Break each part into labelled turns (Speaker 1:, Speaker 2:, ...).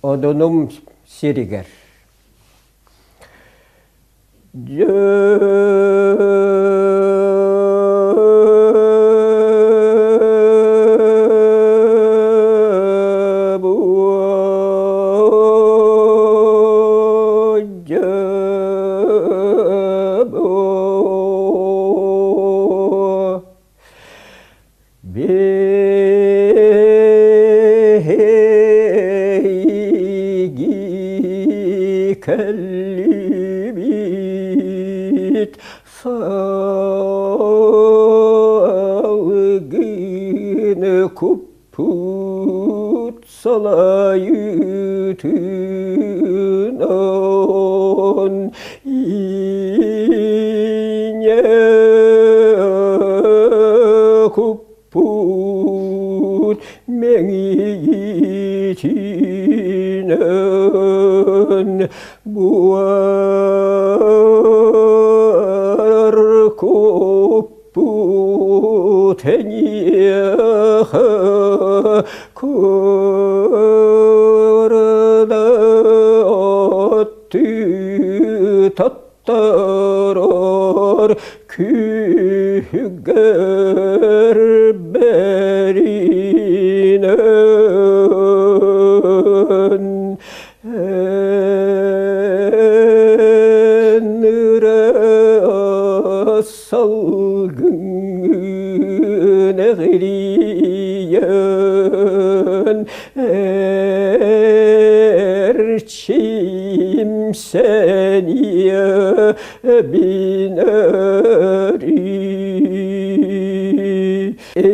Speaker 1: Odunum siriger. Kellimit salgın kuput salayıtın on inye kuput mengicinen buar kuput enyaha kurda attı tattaror küger berinen salgın eğriyen erçim seniye bineri el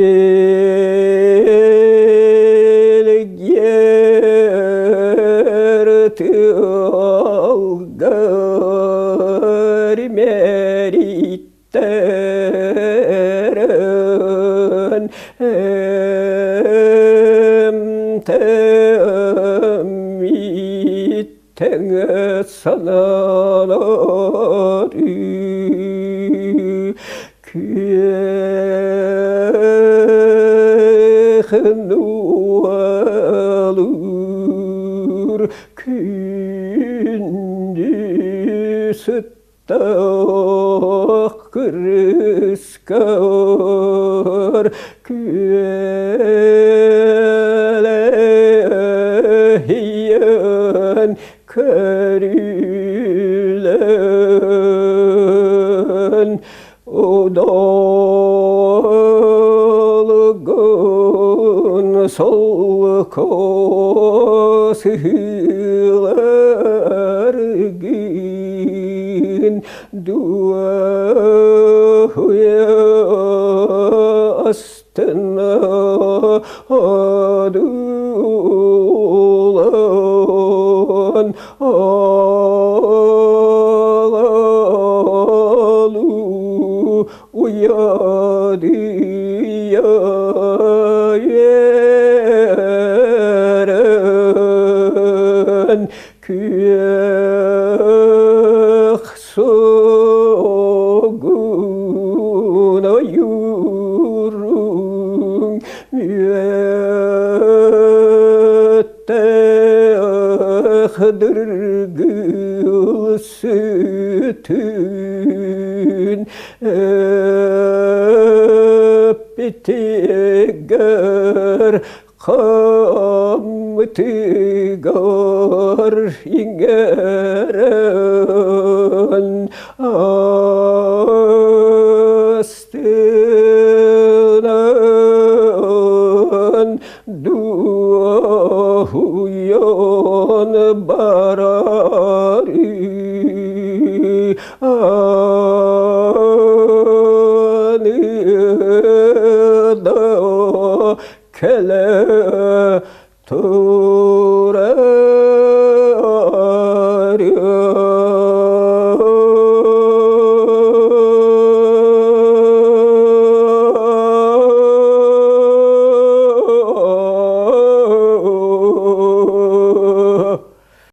Speaker 1: gerti algar merit teren temitten sanaları kehnu alır kündüz kırıskar külehiyen körülen o dalgın sol kosılar gün duaya astına adulan ağalu uyadı yeren kıyah soğuna yurun müettehdir gül sütün öptiger kamtigar ingeren astınan duahuyan barari anıda kele